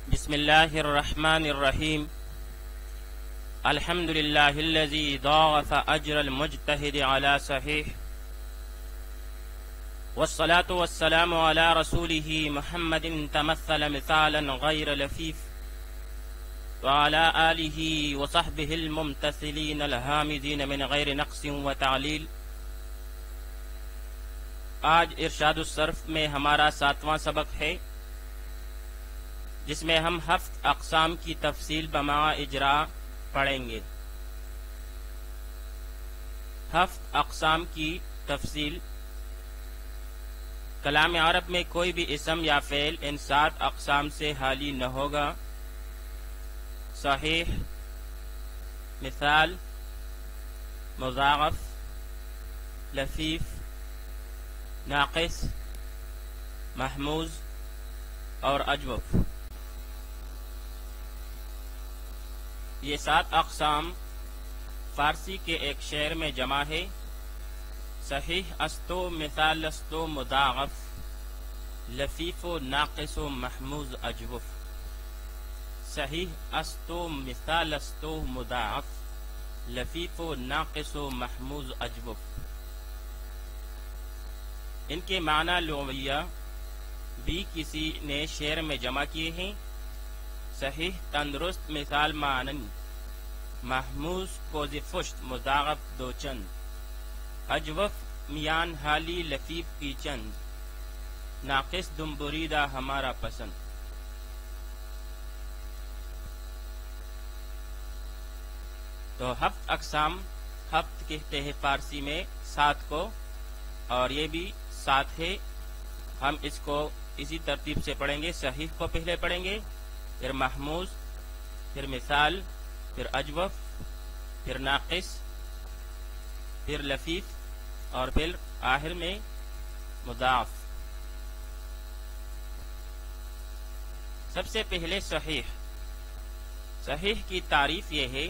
بسم الله الرحمن الرحيم. الحمد لله الذي ضاعف أجر المجتهد على صحيح، والصلاة والسلام على رسوله محمد تمثل مثالا غير لفيف، وعلى آله وصحبه الممتثلين الهامدين من غير نقص وتعلیل. آج ارشاد الصرف میں ہمارا 7واں سبق ہے، جس میں ہم 7 اقسام کی تفصیل بما اجرا پڑھیں گے. 7 اقسام کی تفصیل. کلام عرب میں کوئی بھی اسم یا فعل ان 7 اقسام سے خالی نہ ہوگا. صحیح، مثال، مضاعف، لفیف، ناقص، محموز اور اجوف. یہ 7 اقسام فارسی کے ایک شعر میں جمع ہے. صحیح استو، مثال استو، مضاعف، لفیف و ناقص و محموز اجوف. صحیح استو، مثال استو، مضاعف، لفیف و ناقص و محموز اجوف. ان کے معنی لغویہ بھی کسی نے شعر میں جمع کیے ہیں. صحیح تندرست، مثال مانن، محموز کوز فشت، مضاعف دو چند، اجوف میان حالی، لفیف کی چند، ناقص دم بریدہ ہمارا پسند. تو 7 اقسام، 7 کہتے ہیں فارسی میں 7 کو، اور یہ بھی 7 ہے. ہم اس کو اسی ترتیب سے پڑھیں گے. صحیح کو پہلے پڑھیں گے، پھر محموز، پھر مثال، پھر اجوف، پھر ناقص، پھر لفیف، اور پھر آخر میں مضاعف. سب سے پہلے صحیح. صحیح کی تعریف یہ ہے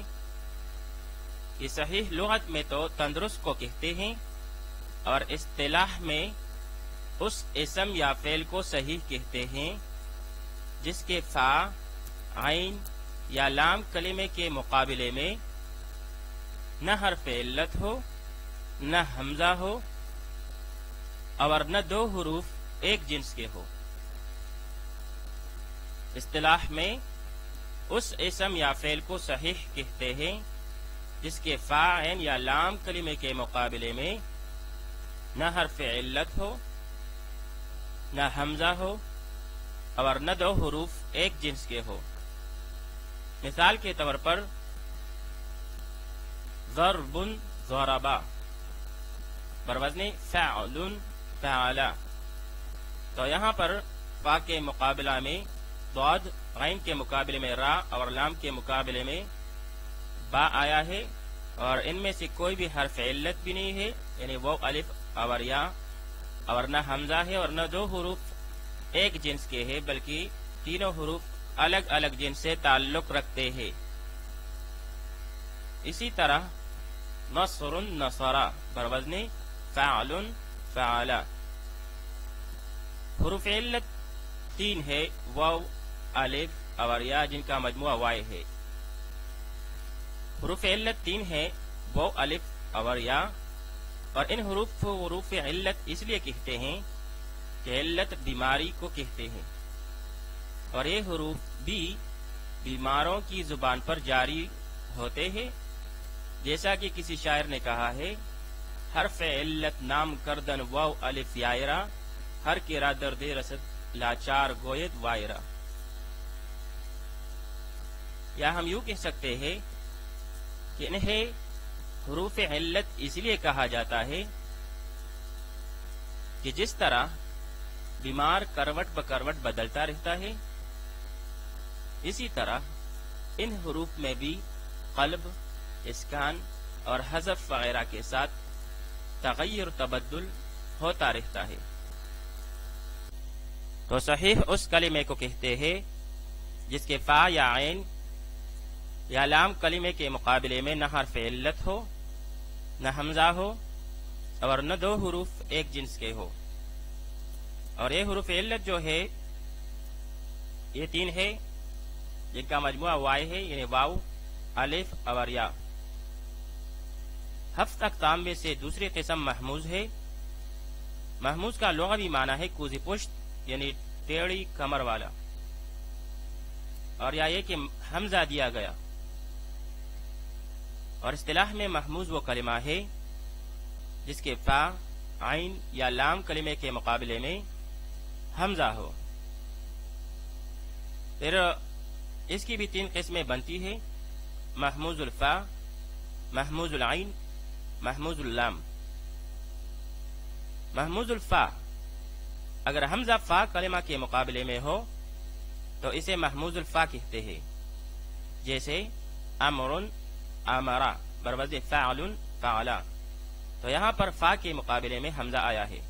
کہ صحیح لغت میں تو تندرست کو کہتے ہیں، اور اصطلاح میں اس اسم یا فعل کو صحیح کہتے ہیں جس کے فا، عین یا لام کلمے کے مقابلے میں نہ حرف علت ہو، نہ حمزہ ہو، اور نہ 2 حروف ایک جنس کے ہو. اصطلاح میں اس اسم یا فعل کو صحیح کہتے ہیں جس کے فا، عین یا لام کلمے کے مقابلے میں نہ حرف علت ہو، نہ حمزہ ہو، اور نہ 2 حروف ایک جنس کے ہو. مثال کے طور پر ضرب، ضربا، بروزن فعل، فعلا. تو یہاں پر فا کے مقابلہ میں ضاد، عین کے مقابلے میں را، اور لام کے مقابلے میں با آیا ہے، اور ان میں سے کوئی بھی حرف علت بھی نہیں ہے، یعنی وہ الف اور یا، اور نہ حمزہ ہے، اور نہ 2 حروف ایک جنس کے ہیں، بلکہ تینوں حروف الگ الگ جنس سے تعلق رکھتے ہیں. اسی طرح نصر، نصرا، بروزن فعل، فعلا. حروف علت 3 ہے، واو، الف اور یا، جن کا مجموعہ وائے ہے. حروف علت 3 ہے، واو، الف اور یا، اور ان حروف علت اس لیے کہتے ہیں کہ علت بیماری کو کہتے ہیں، اور یہ حروف بھی بیماروں کی زبان پر جاری ہوتے ہیں. جیسا کہ کسی شاعر نے کہا ہے، حرف علت نام کردن واو الف یائرہ، ہر کرا درد رسد لاچار گوید وائرہ. یا ہم یوں کہہ سکتے ہیں کہ انہیں حروف علت اس لیے کہا جاتا ہے کہ جس طرح بیمار کروٹ بکروٹ بدلتا رہتا ہے، اسی طرح ان حروف میں بھی قلب، اسکان اور حذف وغیرہ کے ساتھ تغیر تبدل ہوتا رہتا ہے. تو صحیح اس کلمے کو کہتے ہیں جس کے فا یا عین یا لام کلمے کے مقابلے میں نہ حرف علت ہو، نہ حمزہ ہو، اور نہ 2 حروف ایک جنس کے ہو. اور یہ حروف علت جو ہے یہ 3 ہے، جن کا مجموعہ وائی ہے، یعنی واو، الف اور یا۔ ہفت اقسام میں سے دوسری قسم محموز ہے۔ محموز کا لغوی معنی ہے کوزی پشت، یعنی ٹیڑھی کمر والا، اور یا یہ کہ حمزہ دیا گیا۔ اور اصطلاح میں محموز وہ کلمہ ہے جس کے فا، عین یا لام کلمے کے مقابلے میں حمزہ ہو۔ پھر اس کی بھی 3 قسمیں بنتی ہے: محموز الفا، محموز العین، محموز اللام۔ محموز الفا، اگر حمزہ فا کلمہ کے مقابلے میں ہو تو اسے محموز الفا کہتے ہیں، جیسے امر، امرا، بروزن فعل، فعلا، تو یہاں پر فا کے مقابلے میں حمزہ آیا ہے۔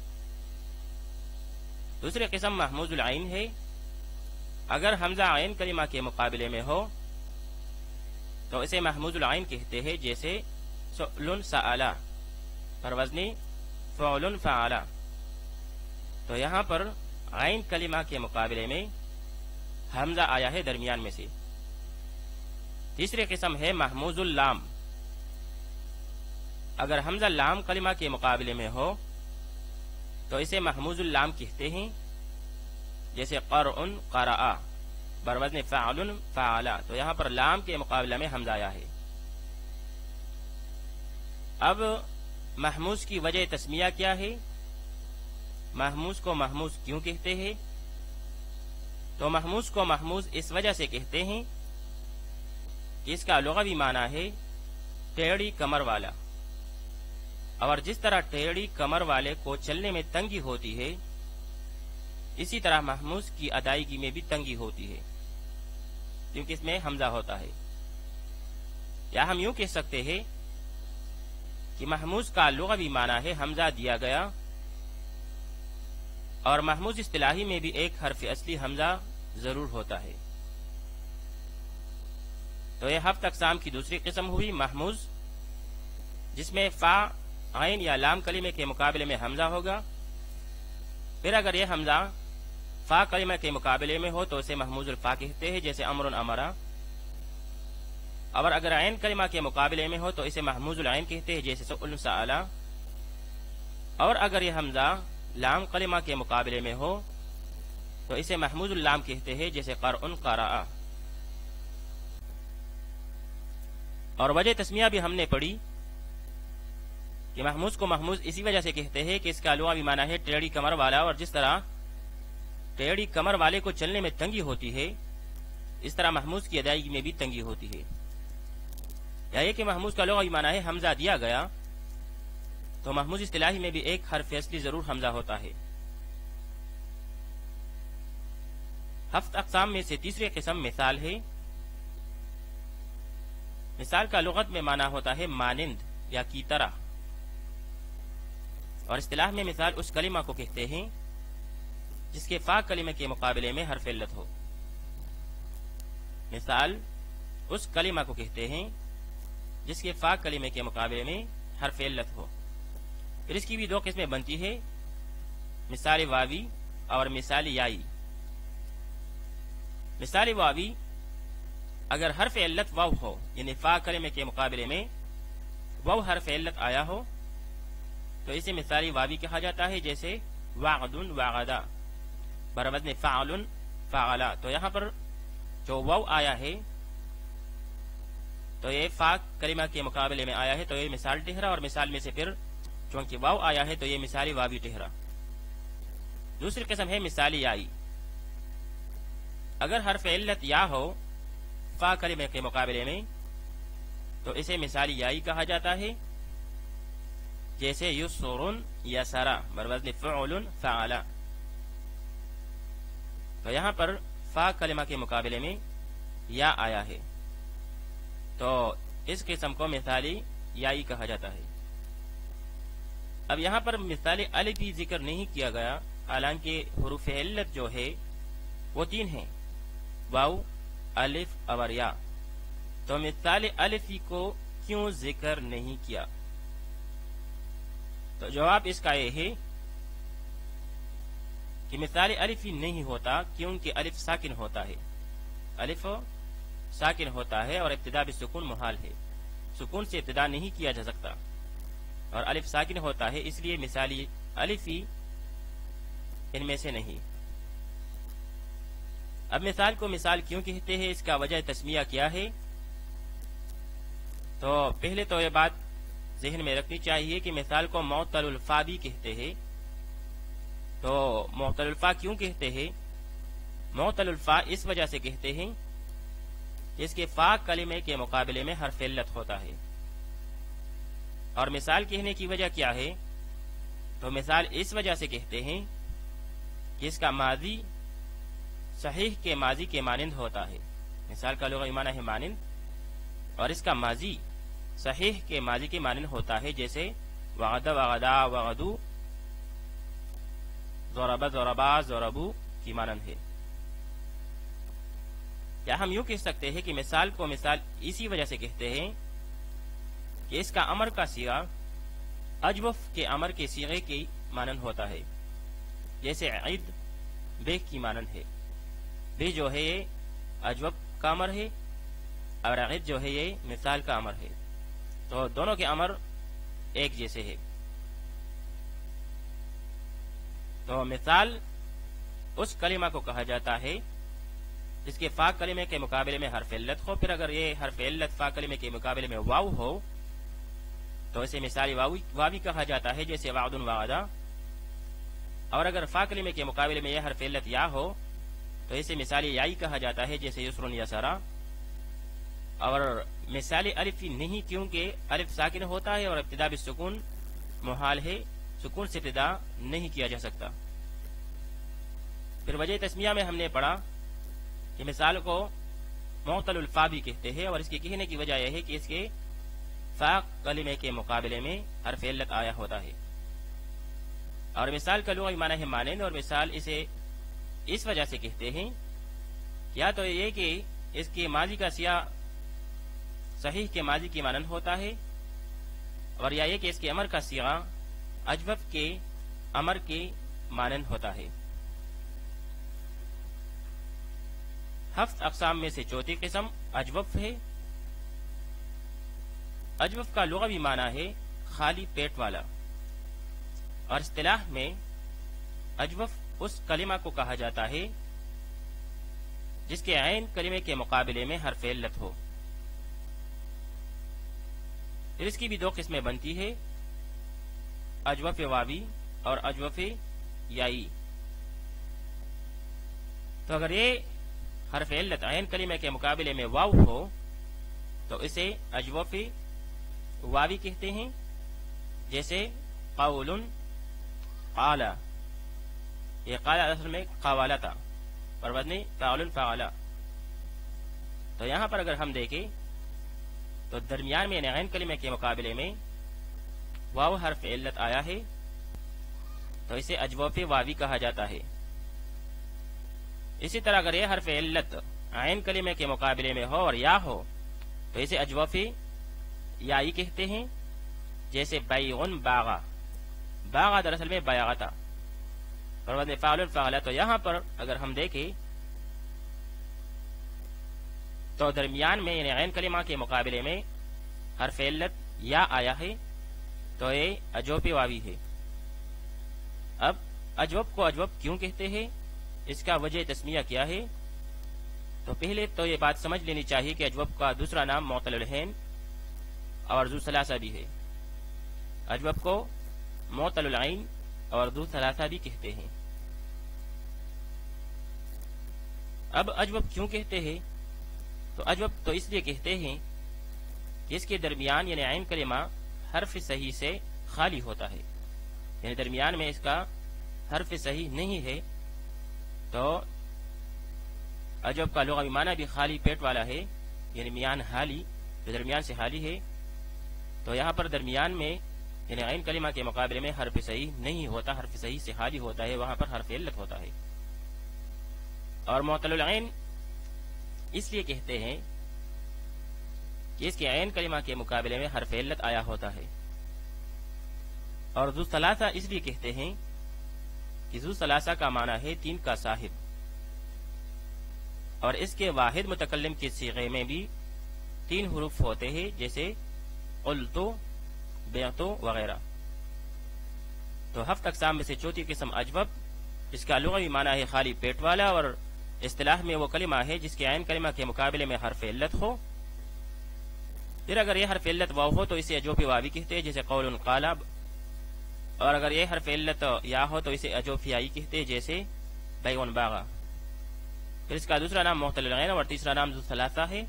دوسری قسم محموز العین ہے۔ اگر حمزہ عین کلمہ کے مقابلے میں ہو تو اسے محموز العین کہتے ہیں، جیسے سؤل، سألا، بروزن فعل، فعلا، تو یہاں پر عین کلمہ کے مقابلے میں حمزہ آیا ہے درمیان میں سے۔ تیسری قسم ہے محموز اللام۔ اگر حمزہ لام کلمہ کے مقابلے میں ہو تو اسے محموز اللام کہتے ہیں، جیسے قرء، قرأ، بروزن فعل، فعلا، تو یہاں پر لام کے مقابلے میں حمزہ آیا ہے۔ اب محموز کی وجہ تسمیہ کیا ہے؟ محموز کو محموز کیوں کہتے ہیں؟ تو محموز کو محموز اس وجہ سے کہتے ہیں کہ اس کا لغوی معنی ہے ٹیڑھی کمر والا، اور جس طرح ٹیڑھی کمر والے کو چلنے میں تنگی ہوتی ہے، اسی طرح محموز کی ادائیگی میں بھی تنگی ہوتی ہے، کیونکہ اس میں حمزہ ہوتا ہے۔ یا ہم یوں کہہ سکتے ہیں کہ محموز کا لغوی معنی ہے حمزہ دیا گیا، اور محموز اصطلاحی میں بھی ایک حرف اصلی حمزہ ضرور ہوتا ہے۔ تو یہ ہفت اقسام کی دوسری قسم ہوئی محموز، جس میں فا، عین یا لام کلمے کے مقابلے میں حمزہ ہوگا۔ پھر اگر یہ حمزہ فا کلمہ کے مقابلے میں ہو تو اسے محموز الفا کہتے ہیں، جیسے امر، امرا، اور اگر عین کلمہ کے مقابلے میں ہو تو اسے محموز العین کہتے ہیں، جیسے سؤل، سألا، اور اگر یہ حمزہ لام کلمہ کے مقابلے میں ہو تو اسے محموز اللام کہتے ہیں، جیسے قرء، قرأ۔ اور وجہ تسمیہ بھی ہم نے پڑھی کہ محموز کو محموز اسی وجہ سے کہتے ہیں کہ اس کا لغوی معنی ہے ٹیڑھی کمر والا، اور جس طرح ٹیڑھی کمر والے کو چلنے میں تنگی ہوتی ہے، اس طرح محموز کی ادائیگی میں بھی تنگی ہوتی ہے۔ یا یہ کہ محموز کا لغوی معنی ہے حمزہ دیا گیا، تو محموز اصطلاحی میں بھی ایک حرف اصلی ضرور حمزہ ہوتا ہے۔ ہفت اقسام میں سے تیسری قسم مثال ہے۔ مثال کا لغت میں معنی ہوتا ہے مانند یا کی طرح، اور اصطلاح میں مثال اس کلمہ کو کہتے ہیں جس کے فا کلمے کے مقابلے میں حرف علت ہو۔ مثال اس کلمہ کو کہتے ہیں جس کے فا کلمے کے مقابلے میں حرف علت ہو۔ پھر اس کی بھی 2 قسمیں بنتی ہے، مثال واوی اور مثال یائی۔ مثال واوی، اگر حرف علت واو ہو، یعنی فا کلمے کے مقابلے میں واو حرف علت آیا ہو تو اسے مثالی واوی کہا جاتا ہے، جیسے وعد، وعدا، بروزن فعل، فعلا، تو یہاں پر جو واو آیا ہے تو یہ فا کلمہ کے مقابلے میں آیا ہے، تو یہ مثال ٹھہرا، اور مثال میں سے پھر چونکہ واو آیا ہے تو یہ مثالی واوی ٹھہرا۔ دوسری قسم ہے مثالی یائی۔ اگر حرف علت یا ہو فا کلمے کے مقابلے میں تو اسے مثالی یائی کہا جاتا ہے، جیسے یسر، یسرا، بروزن فعل، فعلا، تو یہاں پر فا کلمہ کے مقابلے میں یا آیا ہے، تو اس قسم کو مثالی یائی کہا جاتا ہے۔ اب یہاں پر مثالی الف بھی ذکر نہیں کیا گیا، حالانکہ حروف علت جو ہے وہ 3 ہیں، واو، الف اور یا، تو مثال الف کو کیوں ذکر نہیں کیا؟ تو جواب اس کا یہ ہے کہ مثال الف ہی نہیں ہوتا، کیونکہ الف ساکن ہوتا ہے، الف ساکن ہوتا ہے اور ابتدا بالسکون محال ہے، سکون سے ابتدا نہیں کیا جا سکتا، اور الف ساکن ہوتا ہے، اس لیے مثالی الف ہی ان میں سے نہیں۔ اب مثال کو مثال کیوں کہتے ہیں، اس کا وجہ تسمیہ کیا ہے؟ تو پہلے تو یہ بات ذہن میں رکھنی چاہیے کہ مثال کو معطل الفا بھی کہتے ہیں۔ تو معطل الفا کیوں کہتے ہیں؟ معطل الفا اس وجہ سے کہتے ہیں کہ اس کے فا کلمے کے مقابلے میں حرف علت ہوتا ہے۔ اور مثال کہنے کی وجہ کیا ہے؟ تو مثال اس وجہ سے کہتے ہیں کہ اس کا ماضی صحیح کے ماضی کے مانند ہوتا ہے۔ مثال کا لغوی معنی ہے مانند، اور اس کا ماضی صحیح کے ماضی کے مانند ہوتا ہے، جیسے وعد وعدا وعدو، ضرب ضربا ضربو کی مانند ہے۔ کیا ہم یوں کہہ سکتے ہیں کہ مثال کو مثال اسی وجہ سے کہتے ہیں کہ اس کا امر کا صیغہ اجوف کے امر کے صیغے کی مانند ہوتا ہے، جیسے عید بے کی مانند ہے۔ بے جو ہے یہ اجوف کا امر ہے، اور عید جو ہے یہ مثال کا امر ہے، تو دونوں کے امر ایک جیسے ہے۔ تو مثال اس کلمہ کو کہا جاتا ہے جس کے فا کلمے کے مقابلے میں حرف علت ہو، پھر اگر یہ حرف علت فا کلمے کے مقابلے میں واو ہو تو اسے مثالی واوی کہا جاتا ہے، جیسے وعد وعدا، اور اگر فا کلمے کے مقابلے میں یہ حرف علت یا ہو تو اسے مثالی یائی کہا جاتا ہے، جیسے یسر یسرا۔ اور مثالی الف نہیں، کیونکہ الف ساکن ہوتا ہے اور ابتدا بالسکون محال ہے، سکون سے ابتدا نہیں کیا جا سکتا۔ پھر وجہ تسمیہ میں ہم نے پڑھا کہ مثال کو معطل الفا بھی کہتے ہیں، اور اس کے کہنے کی وجہ یہ ہے کہ اس کے فا کلمے کے مقابلے میں حرف علت آیا ہوتا ہے۔ اور مثال کا لغوی معنی ہے مانند، اور مثال اسے اس وجہ سے کہتے ہیں یا تو یہ کہ اس کے ماضی کا سیاق صحیح کے ماضی کی مانند ہوتا ہے، اور یا یہ کہ اس کے امر کا صیغہ اجوف کے امر کے مانند ہوتا ہے۔ ہفت اقسام میں سے چوتھی قسم اجوف ہے۔ اجوف کا لغوی معنی ہے خالی پیٹ والا، اور اصطلاح میں اجوف اس کلمہ کو کہا جاتا ہے جس کے عین کلمے کے مقابلے میں حرف علت ہو۔ اس کی بھی دو قسمیں بنتی ہے، اجوف واوی اور اجوف یائی۔ تو اگر یہ حرف علت عین کلمے کے مقابلے میں واو ہو تو اسے اجوف واوی کہتے ہیں، جیسے قول قال، یہ قال اصل میں قوالا تھا اور وزن فاعل فعلا۔ تو یہاں پر اگر ہم دیکھیں تو درمیان میں عین کلمے کے مقابلے میں واو حرف علت آیا ہے، تو اسے اجوف واوی کہا جاتا ہے۔ اسی طرح اگر یہ حرف علت عین کلمے کے مقابلے میں ہو اور یا ہو تو اسے اجوف یائی کہتے ہیں، جیسے بیغن باغا، باغا دراصل میں بیاغا تھا اور وزن فعل فعلا۔ تو یہاں پر اگر ہم دیکھیں تو درمیان میں یعنی عین کلمہ کے مقابلے میں حرف علت یا آیا ہے، تو یہ اجوف واوی ہے۔ اب اجوف کو اجوف کیوں کہتے ہیں، اس کا وجہ تسمیہ کیا ہے؟ تو پہلے تو یہ بات سمجھ لینی چاہیے کہ اجوف کا دوسرا نام معطل العین اور ذو ثلاثہ بھی ہے۔ اجوف کو معطل العین اور ذو ثلاثہ بھی کہتے ہیں۔ اب اجوف کیوں کہتے ہیں؟ تو اجوف تو اس لیے کہتے ہیں کہ اس کے درمیان یعنی عین کلمہ حرف صحیح سے خالی ہوتا ہے، یعنی درمیان میں اس کا حرف صحیح نہیں ہے۔ تو اجوف کا لغوی معنی بھی خالی پیٹ والا ہے، یعنی میان حالی، جو درمیان سے خالی ہے۔ تو یہاں پر درمیان میں یعنی عین کلمہ کے مقابلے میں حرف صحیح نہیں ہوتا، حرف صحیح سے خالی ہوتا ہے، وہاں پر حرف علت ہوتا ہے۔ اور معطل العین اس لیے کہتے ہیں کہ اس کے عین کلمہ کے مقابلے میں حرف علت آیا ہوتا ہے۔ اور ذو ثلاثہ اس لیے کہتے ہیں کہ ذو ثلاثہ کا معنی ہے تین کا صاحب، اور اس کے واحد متکلم کے صیغے میں بھی 3 حروف ہوتے ہیں، جیسے قلتو، بیعتو وغیرہ۔ تو 7 اقسام میں سے چوتھی قسم اجوب، جس کا لغوی معنی ہے خالی پیٹ والا، اور اصطلاح میں وہ کلمہ ہے جس کے عین کلمہ کے مقابلے میں حرف علت ہو۔ پھر اگر یہ حرف علت واو ہو تو اسے اجوفی واوی کہتے ہیں، جیسے قول قالب، اور اگر یہ حرف علت یا ہو تو اسے اجوفی آئی کہتے ہیں، جیسے بیعن باغا۔ پھر اس کا دوسرا نام معتل العین اور تیسرا نام ذو ثلاثہ ہے،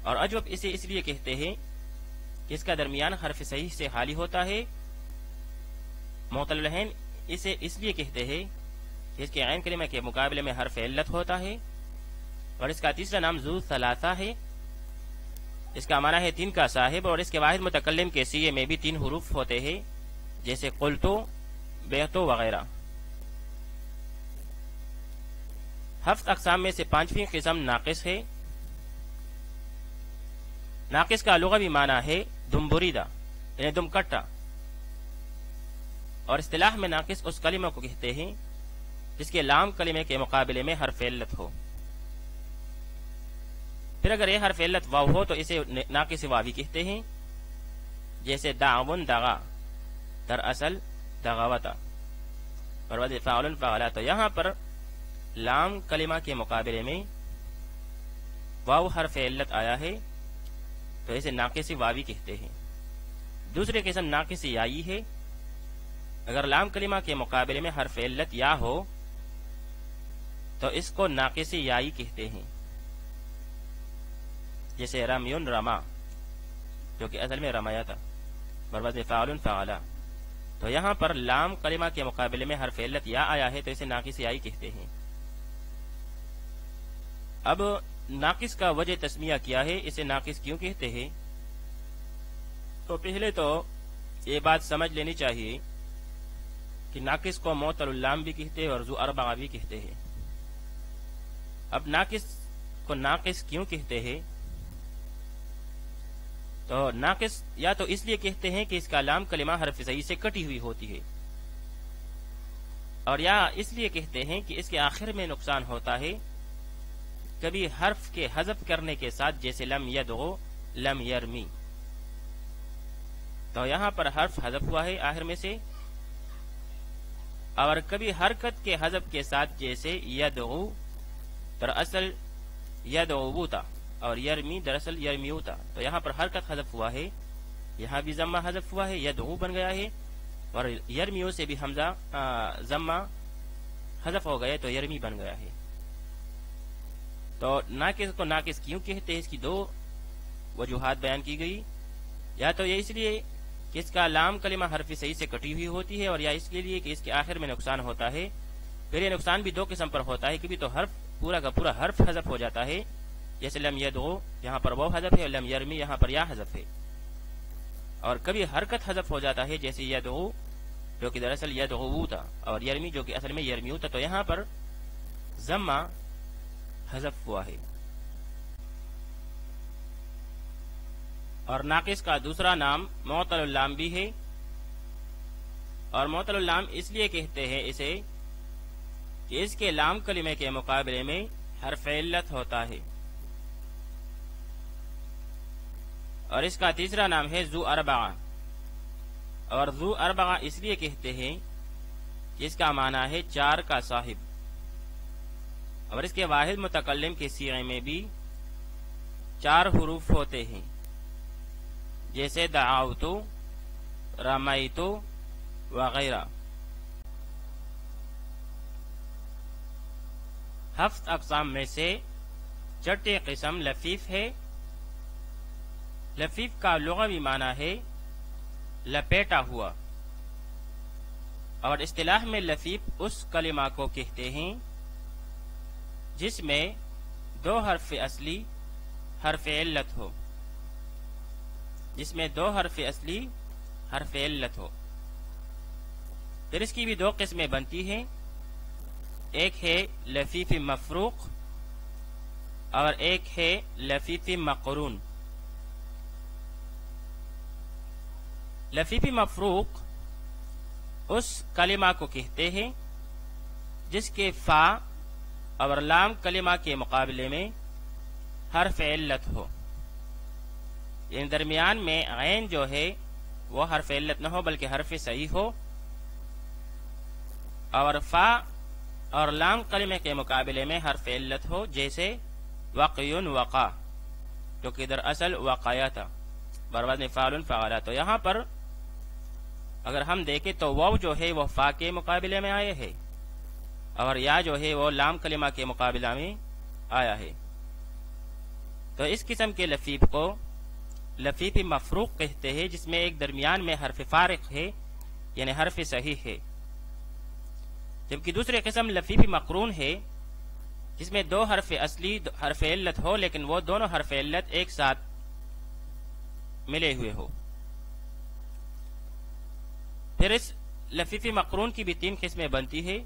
اور اجوب اسے اس لیے کہتے ہیں کہ اس کا درمیان حرف صحیح سے خالی ہوتا ہے۔ معتل العین اسے اس لیے کہتے ہیں کہ اس کے عین کلمہ کے مقابلے میں حرف علت ہوتا ہے، اور اس کا تیسرا نام ذو ثلاثہ ہے، اس کا معنی ہے 3 کا صاحب، اور اس کے واحد متکلم کے سیغے میں بھی 3 حروف ہوتے ہیں، جیسے قلتو، بیعتو وغیرہ۔ 7 اقسام میں سے 5ویں قسم ناقص ہے۔ ناقص کا لغوی معنی ہے دم بریدہ، یعنی دم کٹا، اور اصطلاح میں ناقص اس کلمہ کو کہتے ہیں جس کے لام کلمے کے مقابلے میں حرف علت ہو۔ پھر اگر یہ حرف علت واو ہو تو اسے ناقص واوی کہتے ہیں، جیسے دعون دغا، دراصل دغاوتا، اور وزن فاعل فعلا۔ تو یہاں پر لام کلمہ کے مقابلے میں واو حرف علت آیا ہے تو اسے ناقص واوی کہتے ہیں۔ دوسری قسم ناقص یائی ہے، اگر لام کلمہ کے مقابلے میں حرف علت یا ہو تو اس کو ناقص یائی کہتے ہیں، جیسے رمیون رما، جو کہ اصل میں رمایا تھا، وزن فاعل فعلا۔ تو یہاں پر لام کلمہ کے مقابلے میں حرف علت یا آیا ہے تو اسے ناقص یائی کہتے ہیں۔ اب ناقص کا وجہ تسمیہ کیا ہے، اسے ناقص کیوں کہتے ہیں؟ تو پہلے تو یہ بات سمجھ لینی چاہیے کہ ناقص کو معطل اللام بھی کہتے ہیں اور ذو اربعہ بھی کہتے ہیں۔ اب ناقص کو ناقص کیوں کہتے ہیں؟ تو ناقص یا تو اس لیے کہتے ہیں کہ اس کا لام کلمہ حرف صحیح سے کٹی ہوئی ہوتی ہے، اور یا اس لیے کہتے ہیں کہ اس کے آخر میں نقصان ہوتا ہے، کبھی حرف کے حذف کرنے کے ساتھ، جیسے لم یدغو، لم یرمی۔ تو یہاں پر حرف حذف ہوا ہے آخر میں سے، اور کبھی حرکت کے حذف کے ساتھ، جیسے یدغو دراصل یدغو تھا، اور یرمی دراصل یرمیو تھا۔ تو یہاں پر حرکت حذف ہوا ہے، یہاں بھی ضمہ حذف ہوا ہے، یدغو بن گیا ہے، اور یرمیو سے بھی حمزہ ضمہ حذف ہو گئے تو یرمی بن گیا ہے۔ تو ناقص کو ناقص کیوں کہتے ہیں، اس کی 2 وجوہات بیان کی گئی، یا تو یہ اس لیے کہ اس کا لام کلمہ حرف صحیح سے کٹی ہوئی ہوتی ہے، اور یا اس کے لیے کہ اس کے آخر میں نقصان ہوتا ہے۔ پھر یہ نقصان بھی 2 قسم پر ہوتا ہے، کبھی تو حرف پورا کا پورا حرف حذف ہو جاتا ہے، جیسے لم یدغو، یہاں پر واو حذف ہے، اور لم یرمی، یہاں پر یا حذف ہے، اور کبھی حرکت حذف ہو جاتا ہے، جیسے یدغو جو کہ دراصل یدغو تھا، اور یرمی جو کہ اصل میں یرمیو تھا، تو یہاں پر ضمہ حذف ہوا ہے۔ اور ناقص کا دوسرا نام معطل اللام بھی ہے، اور معطل اللام اس لیے کہتے ہیں اسے کہ اس کے لام کلمے کے مقابلے میں حرف علت ہوتا ہے، اور اس کا تیسرا نام ہے ذو اربعہ، اور ذو اربعہ اس لیے کہتے ہیں کہ اس کا معنی ہے 4 کا صاحب، اور اس کے واحد متکلم کے صیغے میں بھی 4 حروف ہوتے ہیں، جیسے دعوتو، رمیتو وغیرہ۔ 7 اقسام میں سے چھٹی قسم لفیف ہے۔ لفیف کا لغوی معنی ہے لپیٹا ہوا، اور اصطلاح میں لفیف اس کلمہ کو کہتے ہیں جس میں 2 حرف اصلی حرف علت ہو، جس میں 2 حرف اصلی حرف علت ہو۔ پھر اس کی بھی 2 قسمیں بنتی ہیں، ایک ہے لفیف مفروق اور ایک ہے لفیف مقرون۔ لفیف مفروق اس کلمہ کو کہتے ہیں جس کے فا اور لام کلمہ کے مقابلے میں حرف علت ہو، یعنی درمیان میں عین جو ہے وہ حرف علت نہ ہو بلکہ حرف صحیح ہو، اور فا اور لام کلمے کے مقابلے میں حرف علت ہو، جیسے وقیٌ وقع، جو کہ در اصل وقایا تھا، بروزن فعل فعلا۔ تو یہاں پر اگر ہم دیکھیں تو واو جو ہے وہ فا کے مقابلے میں آئے ہے، اور یا جو ہے وہ لام کلمہ کے مقابلہ میں آیا ہے۔ تو اس قسم کے لفیف کو لفیف مفروق کہتے ہیں، جس میں ایک درمیان میں حرف فارق ہے، یعنی حرف صحیح ہے، جبکہ دوسری قسم لفیف مقرون ہے، جس میں دو حرف اصلی حرف علت ہو لیکن وہ دونوں حرف علت ایک ساتھ ملے ہوئے ہو۔ پھر اس لفیف مقرون کی بھی تین قسمیں بنتی ہے۔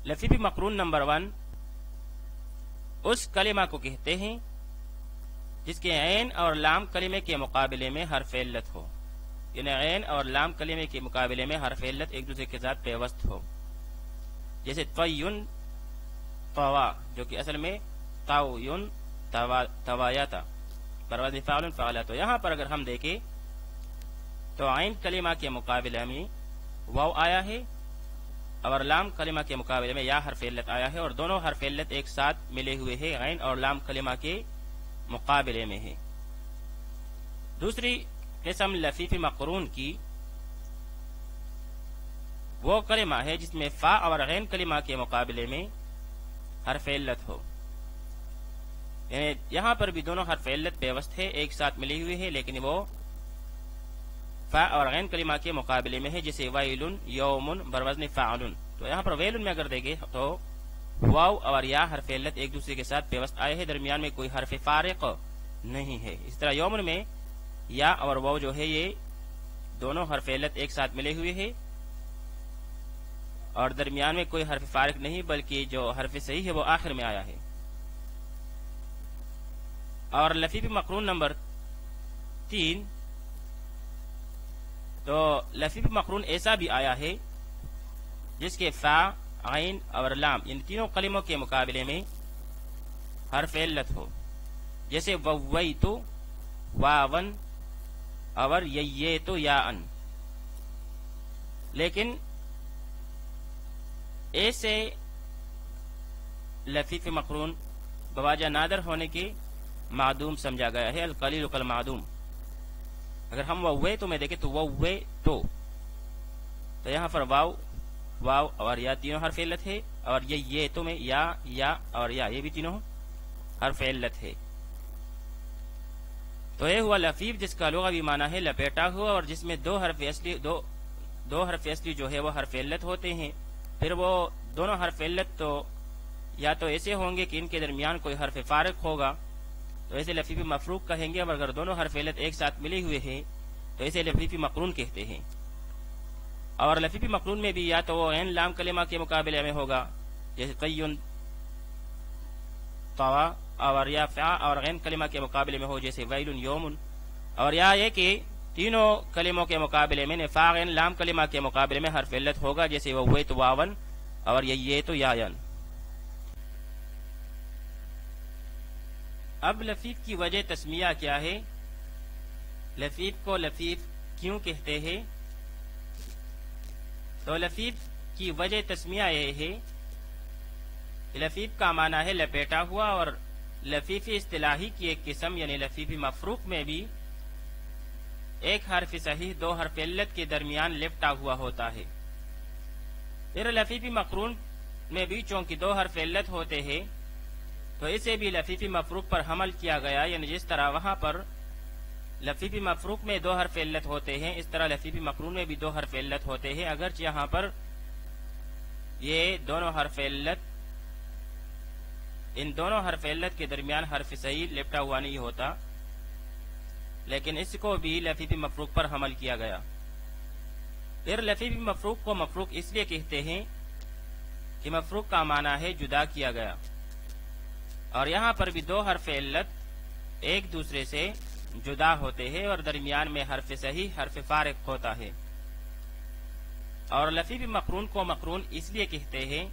لفیف مقرون نمبر 1 اس کلمہ کو کہتے ہیں جس کے عین اور لام کلمے کے مقابلے میں حرف علت ہو، یعنی عین اور لام کلمے کے مقابلے میں حرف علت ایک دوسرے کے ساتھ پیوست ہو، جیسے طیٌ طوا، جو کہ اصل میں طاویٌ توایا تھا، بروزن فعل فعلا۔ تو یہاں پر اگر ہم دیکھیں تو عین کلمہ کے مقابلے میں واو آیا ہے اور لام کلمہ کے مقابلے میں یا حرف علت آیا ہے، اور دونوں حرف علت ایک ساتھ ملے ہوئے ہیں، عین اور لام کلمہ کے مقابلے میں ہے۔ دوسری قسم لفیف مقرون کی وہ کلمہ ہے جس میں فا اور غین کلمہ کے مقابلے میں حرف علت ہو، یعنی یہاں پر بھی دونوں حرف علت پیوست ہے، ایک ساتھ ملی ہوئی ہے، لیکن وہ فا اور غین کلمہ کے مقابلے میں ہے، جیسے ویل یوم بروزن فعل۔ تو یہاں پر ویل میں اگر دیکھیں تو واو اور یا حرف علت ایک دوسرے کے ساتھ پیوست آئے ہیں، درمیان میں کوئی حرف فارق نہیں ہے۔ اس طرح یومن میں یا اور واو جو ہے یہ دونوں حرف علت ایک ساتھ ملے ہوئے ہیں اور درمیان میں کوئی حرف فارق نہیں، بلکہ جو حرف صحیح ہے وہ آخر میں آیا ہے۔ اور لفیف مقرون نمبر 3 تو لفیف مقرون ایسا بھی آیا ہے جس کے فا، عین اور لام ان تینوں کلموں کے مقابلے میں حرف علت ہو، جیسے وویت واون اور ییت یاءن۔ لیکن ایسے لفیف مقرون بواجہ نادر ہونے کے معدوم سمجھا گیا ہے، القلیل کالمعدوم۔ اگر ہم وویت میں دیکھیں تو وویت تو یہاں پر واو اور یا تینوں حرف علت ہے، اور یہ تو میں یا اور یا یہ بھی تینوں حرف علت ہے۔ تو یہ ہوا لفیف جس کا لغوی معنی ہے لپیٹا ہوا، اور جس میں دو حرف اصلی جو ہے وہ حرف علت ہوتے ہیں۔ پھر وہ دونوں حرف علت تو یا تو ایسے ہوں گے کہ ان کے درمیان کوئی حرف فارق ہوگا تو ایسے لفیف مفروق کہیں گے، اور اگر دونوں حرف علت ایک ساتھ ملے ہوئے ہیں تو اسے لفیف مقرون کہتے ہیں۔ اور لفیف مقرون میں بھی یا تو وہ عین لام کلمہ کے مقابلے میں ہوگا، جیسے قیٌ طوا، اور یا فا اور غین کلمہ کے مقابلے میں ہو، جیسے ویل یوم، اور یا یہ کہ تینوں کلموں کے مقابلے میں فا غین لام کلمہ کے مقابلے میں حرف علت ہوگا، جیسے وویت واون اور ییت یاءن۔ اب لفیف کی وجہ تسمیہ کیا ہے؟ لفیف کو لفیف کیوں کہتے ہیں؟ تو لفیف کی وجہ تسمیہ یہ ہے کہ لفیف کا معنی ہے لپیٹا ہوا، اور لفیف اصطلاحی کی ایک قسم یعنی لفیف مفروق میں بھی ایک حرف صحیح دو حرف علت کے درمیان لپٹا ہوا ہوتا ہے۔ پھر لفیف مقرون میں بھی چونکہ دو حرف علت ہوتے ہیں تو اسے بھی لفیف مفروق پر حمل کیا گیا، یعنی جس طرح وہاں پر لفیف مفروق میں دو حرف علت ہوتے ہیں اس طرح لفیف مقرون میں بھی دو حرف علت ہوتے ہیں، اگرچہ یہاں پر یہ دونوں حرف علت ان دونوں حرف علت کے درمیان حرف صحیح لپٹا ہوا نہیں ہوتا، لیکن اس کو بھی لفیف مفروق پر حمل کیا گیا۔ پھر لفیف مفروق کو مفروق اس لیے کہتے ہیں کہ مفروق کا معنی ہے جدا کیا گیا، اور یہاں پر بھی دو حرف علت ایک دوسرے سے جدا ہوتے ہیں اور درمیان میں حرف صحیح حرف فارق ہوتا ہے۔ اور لفیف مقرون کو مقرون اس لیے کہتے ہیں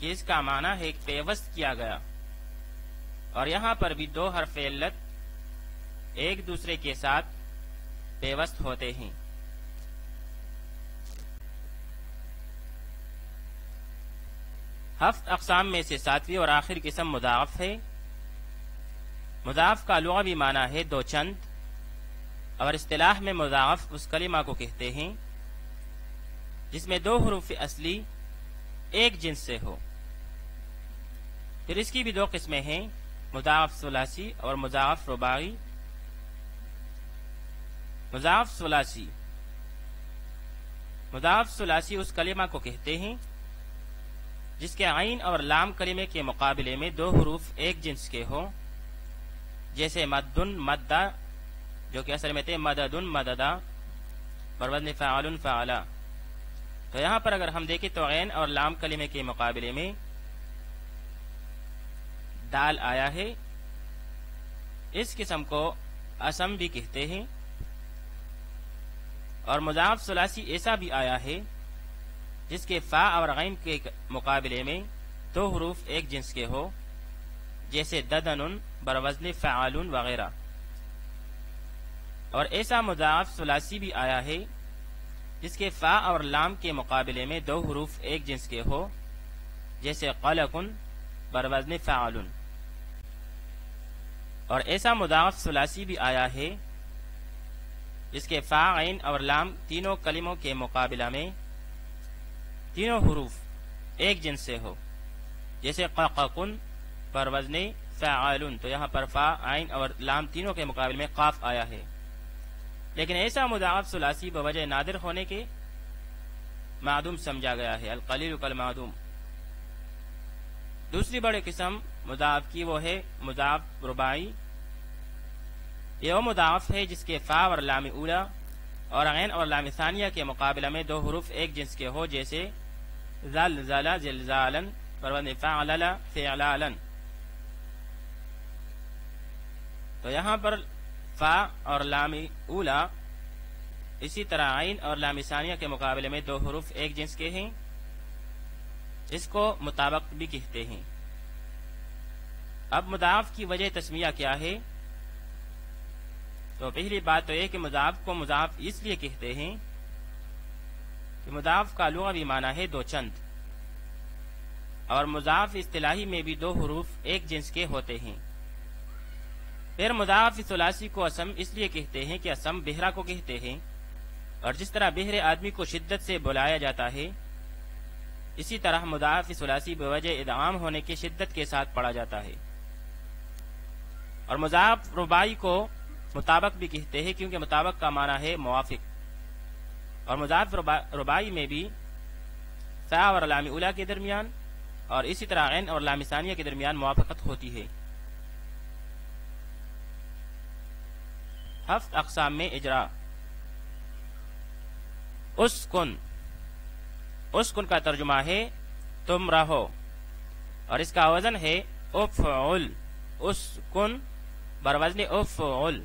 کہ اس کا معنی ہے پیوست کیا گیا، اور یہاں پر بھی دو حرف علت ایک دوسرے کے ساتھ پیوست ہوتے ہیں۔ ہفت اقسام میں سے ساتویں اور آخر قسم مضاعف ہے۔ مضاعف کا لغوی معنی ہے دو چند، اور اصطلاح میں مضاعف اس کلمہ کو کہتے ہیں جس میں دو حروف اصلی ایک جنس سے ہو۔ پھر اس کی بھی دو قسمیں ہیں، مضاعف ثلاثی اور مضاعف رباعی۔ مضاعف ثلاثی اس کلمہ کو کہتے ہیں جس کے عین اور لام کلمے کے مقابلے میں دو حروف ایک جنس کے ہوں، جیسے مدن مدہ، جو کہ اصل میں تھے مددن مددا، پر وزن فعل فعلا۔ تو یہاں پر اگر ہم دیکھیں تو عین اور لام کلمے کے مقابلے میں دال آیا ہے، اس قسم کو اسم بھی کہتے ہیں۔ اور مضاعف ثلاثی ایسا بھی آیا ہے جس کے فا اور غین کے مقابلے میں دو حروف ایک جنس کے ہو، جیسے ددن بروزن فعالون وغیرہ۔ اور ایسا مضاعف ثلاثی بھی آیا ہے جس کے فا اور لام کے مقابلے میں دو حروف ایک جنس کے ہو، جیسے قلقن بروزن فعالون۔ اور ایسا مضاعف ثلاثی بھی آیا ہے جس کے فا عین اور لام تینوں کلموں کے مقابلہ میں تینوں حروف ایک جنس سے ہو، جیسے ققن پر وزن فعالن۔ تو یہاں پر فا عین اور لام تینوں کے مقابلے میں قاف آیا ہے، لیکن ایسا مضاعف ثلاثی بوجہ نادر ہونے کے معدوم سمجھا گیا ہے، القلیل کالمعدوم۔ دوسری بڑی قسم مضاعف کی وہ ہے مضاعف رباعی۔ یہ وہ مضاعف ہے جس کے فا اور لام اولا اور عین اور لام ثانیہ کے مقابلہ میں دو حروف ایک جنس کے ہو، جیسے زلزل زلزالا پر وزن فعلل فعلالا۔ تو یہاں پر فا اور لام اولا اسی طرح عین اور لام ثانیہ کے مقابلے میں دو حروف ایک جنس کے ہیں، اس کو مطابق بھی کہتے ہیں۔ اب مضاعف کی وجہ تسمیہ کیا ہے؟ تو پہلی بات تو یہ کہ مضاعف کو مضاعف اس لیے کہتے ہیں کہ مضاعف کا لغوی معنی ہے دو چند، اور مضاعف اصطلاحی میں بھی دو حروف ایک جنس کے ہوتے ہیں۔ پھر مضاعف ثلاثی کو اسم اس لیے کہتے ہیں کہ اسم بہرا کو کہتے ہیں، اور جس طرح بہرے آدمی کو شدت سے بلایا جاتا ہے، اسی طرح مضاعف ثلاثی بوجہ ادغام ہونے کی شدت کے ساتھ پڑھا جاتا ہے۔ اور مضاعف رباعی کو مطابق بھی کہتے ہیں کیونکہ مطابق کا معنی ہے موافق، اور مضاعف رباعی میں بھی فا اور لام اولا کے درمیان اور اسی طرح عین اور لام ثانیہ کے درمیان موافقت ہوتی ہے۔ ہفت اقسام میں اجرا۔ اسکن کا ترجمہ ہے تم رہو، اور اس کا وزن ہے افعل، اسکن بروزن افعل۔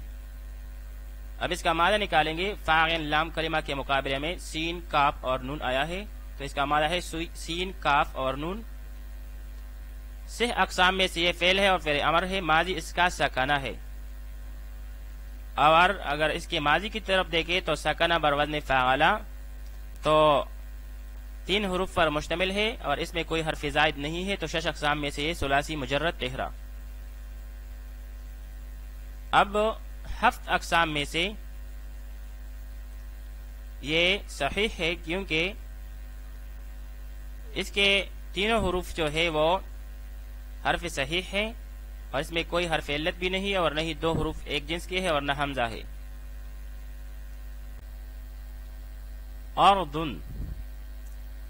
اب اس کا معنی نکالیں گے، فا عین لام کلمہ کے مقابلے میں سین کاف اور نون آیا ہے، تو اس کا معنی ہے سین کاف اور نون۔ سہ اقسام میں سے یہ فعل ہے اور فعل امر ہے، ماضی اس کا سکنہ ہے، اور اگر اس کے ماضی کی طرف دیکھیں تو سکنہ بروزن فعلا، تو تین حروف پر مشتمل ہے اور اس میں کوئی حرف زائد نہیں ہے، تو شش اقسام میں سے یہ ثلاثی مجرد تہرا۔ اب ہفت اقسام میں سے یہ صحیح ہے کیونکہ اس کے تینوں حروف جو ہے وہ حرف صحیح ہے، اور اس میں کوئی حرف علت بھی نہیں ہے، اور نہ ہی دو حروف ایک جنس کے ہے اور نہ حمزہ ہے۔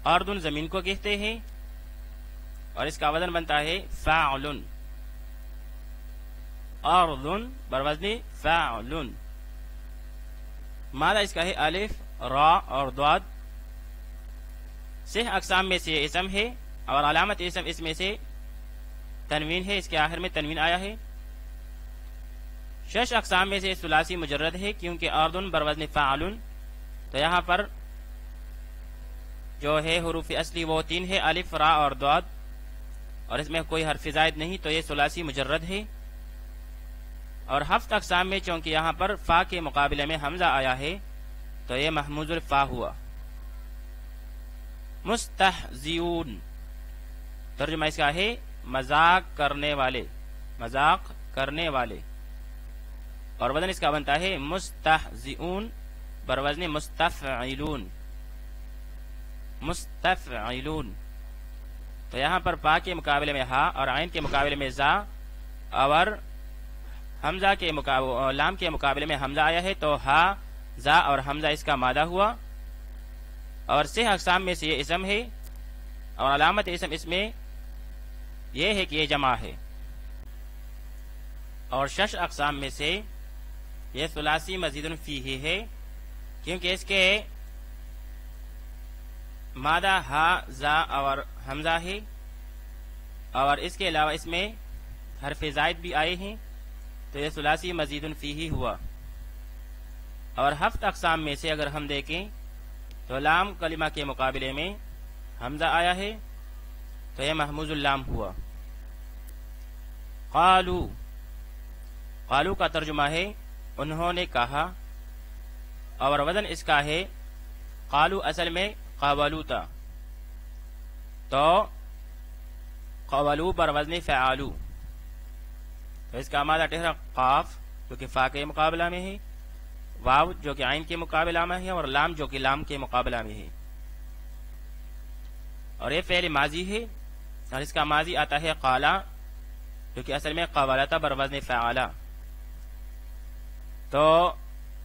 اردن زمین کو کہتے ہیں، اور اس کا وزن بنتا ہے فاعل۔ اردن بروزن فاعل۔ مادہ اس کا ہے الف را اور ضاد۔ سہ اقسام میں سے یہ اسم ہے، اور علامت اسم اس میں سے تنوین ہے، اس کے آخر میں تنوین آیا ہے۔ شش اقسام میں سے ثلاثی مجرد ہے کیونکہ اردن بروزن فاعل، تو یہاں پر جو ہے حروف اصلی وہ تین ہے، الف را اور ضاد، اور اس میں کوئی حرف زائد نہیں تو یہ ثلاثی مجرد ہے. اور ہفت اقسام میں چونکہ یہاں پر فا کے مقابلے میں حمزہ آیا ہے تو یہ محموز الفا ہوا. مستہزئون ترجمہ اس کا ہے مذاق کرنے والے، مذاق کرنے والے، اور وزن اس کا بنتا ہے مستہزئون بروزن مستفعلون، مستفعلون. تو یہاں پر پا کے مقابلے میں ہا اور عین کے مقابلے میں زا اور حمزہ کے لام کے مقابلے میں حمزہ آیا ہے تو ہا زا اور حمزہ اس کا مادہ ہوا. اور 6 اقسام میں سے یہ اسم ہے اور علامت اسم اس میں یہ ہے کہ یہ جمع ہے. اور 6 اقسام میں سے یہ ثلاثی مزید فیہ ہے کیونکہ اس کے مادہ ہا زا اور حمزہ ہے اور اس کے علاوہ اس میں حرف زائد بھی آئے ہیں تو یہ ثلاثی مزید فیہ ہوا. اور 7 اقسام میں سے اگر ہم دیکھیں تو لام کلمہ کے مقابلے میں حمزہ آیا ہے تو یہ محموز اللام ہوا. قالو، قالو کا ترجمہ ہے انہوں نے کہا، اور وزن اس کا ہے قالو اصل میں قاولو تھا تو قولو پر وزن فعالو، تو اس کا مادہ ٹھہرا قاف جو کہ فا کے مقابلہ میں ہے، واو جو کہ عین کے مقابلہ میں ہے، اور لام جو کہ لام کے مقابلہ میں ہے. اور یہ فعل ماضی ہے اور اس کا ماضی آتا ہے قالا جو کہ اصل میں قولتا بر وزن فعالا. تو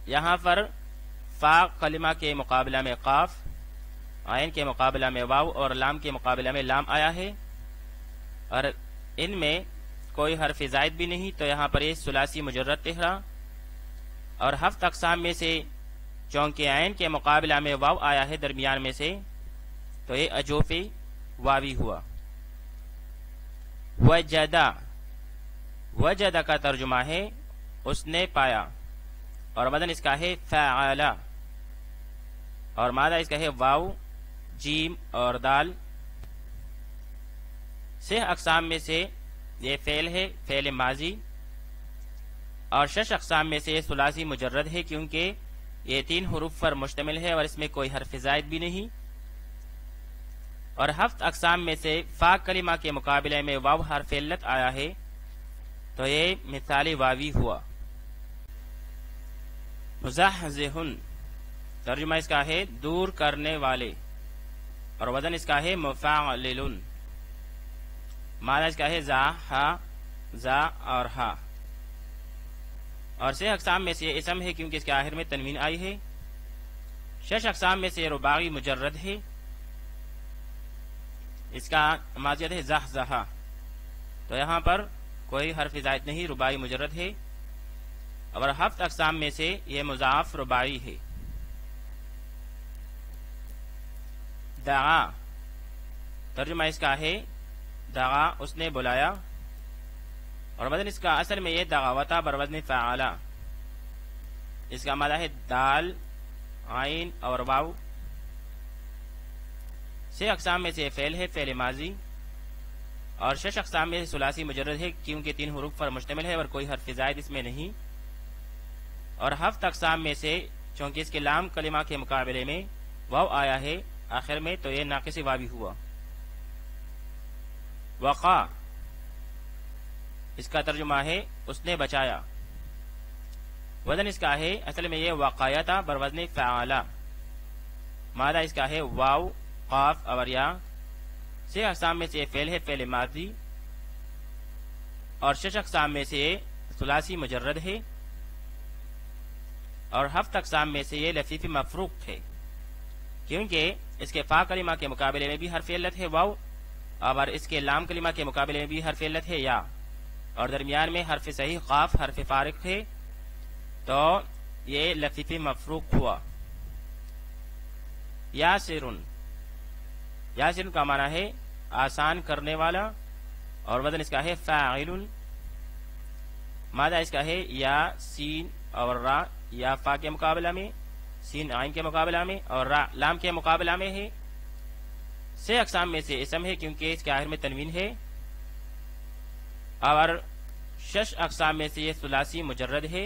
یہاں پر فا کلمہ کے مقابلہ میں قاف، عین کے مقابلہ میں واو اور لام کے مقابلہ میں لام آیا ہے اور ان میں کوئی حرف زائد بھی نہیں تو یہاں پر یہ ثلاثی مجرد ٹھہرا. اور 7 اقسام میں سے چونکہ عین کے مقابلہ میں واو آیا ہے درمیان میں سے تو یہ اجوفی واوی ہوا. وجدہ، وجدہ کا ترجمہ ہے اس نے پایا اور وزن اس کا ہے فعلا اور مادہ اس کا ہے واو جیم اور دال. 6 اقسام میں سے یہ فعل ہے، فعل ماضی، اور 6 اقسام میں سے یہ ثلاثی مجرد ہے کیونکہ یہ 3 حروف پر مشتمل ہے اور اس میں کوئی حرف زائد بھی نہیں. اور 7 اقسام میں سے فا کلمہ کے مقابلے میں واو حرف علت آیا ہے تو یہ مثالی واوی ہوا. مزحزحن ترجمہ اس کا ہے دور کرنے والے اور وزن اس کا ہے مفعلن، معنی اس کا ہے زا ہا زا اور ہا. اور 6 اقسام میں سے یہ اسم ہے کیونکہ اس کے آخر میں تنوین آئی ہے. 6 اقسام میں سے یہ رباعی مجرد ہے، اس کا ماضی ہے زحزحا تو یہاں پر کوئی حرف زائد نہیں، رباعی مجرد ہے. اور 7 اقسام میں سے یہ مضاعف رباعی ہے. دعا ترجمہ اس کا ہے دعا اس نے بلایا اور وزن اس کا اصل میں یہ دعوتا بر وزن فعالا، اس کا معنی ہے دال عین اور واو. 6 اقسام میں سے فعل ہے، فعل ماضی، اور 6 اقسام میں سے ثلاثی مجرد ہے کیونکہ 3 حروف پر مشتمل ہے اور کوئی حرف زائد اس میں نہیں. اور 7 اقسام میں سے چونکہ اس کے لام کلمہ کے مقابلے میں واو آیا ہے آخر میں تو یہ ناقص واوی ہوا. وقا اس کا ترجمہ ہے اس نے بچایا، وزن اس کا ہے اصل میں یہ وقایتا بر وزن فعالا، مادہ اس کا ہے واو قاف اور یا. 6 اقسام میں سے یہ فعل ہے، فعل ماضی، اور 6 اقسام میں سے یہ ثلاثی مجرد ہے. اور 7 اقسام میں سے یہ لفیف مفروق ہے کیونکہ اس کے فا کلمہ کے مقابلے میں بھی حرف علت ہے واو اور اس کے لام کلمہ کے مقابلے میں بھی حرف علت ہے یا، اور درمیان میں حرف صحیح قاف حرف فارق ہے تو یہ لفیف مفروق ہوا. یاسرن، یاسرن کا معنی ہے آسان کرنے والا اور وزن اس کا ہے فاعل، مادہ اس کا ہے یا سین اور را، یا فا کے مقابلہ میں، سین عین کے مقابلہ میں اور را لام کے مقابلہ میں ہے. 6 اقسام میں سے اسم ہے کیونکہ اس کے آخر میں تنوین ہے اور 6 اقسام میں سے یہ ثلاثی مجرد ہے،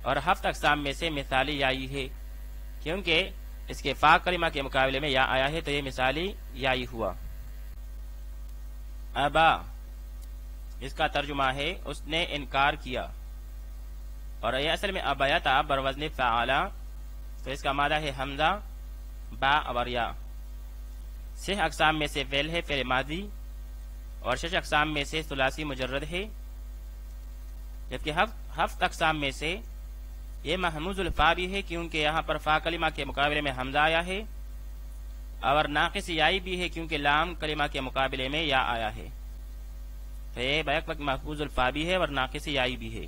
اور 7 اقسام میں سے مثالی یائی ہے، کیونکہ اس کے فا کلمہ کے مقابلے میں یا آیا ہے تو یہ مثالی یائی ہوا۔ ابا، اس کا ترجمہ ہے اس نے انکار کیا، اور یہ اصل میں ابیتا بروزن فعلا، تو اس کا مادہ ہے حمزہ با اور یا۔ 6 اقسام میں سے فعل ہے فعل ماضی، اور 6 اقسام میں سے ثلاثی مجرد ہے، جبکہ 7 اقسام میں سے یہ محموز الفا بھی ہے، کیونکہ یہاں پر فا کلمہ کے مقابلے میں حمزہ آیا ہے، اور ناقص یائی بھی ہے کیونکہ لام کلمہ کے مقابلے میں یا آیا ہے، تو یہ بیک وقت محفوظ الفا بھی ہے اور ناقص یائی بھی ہے۔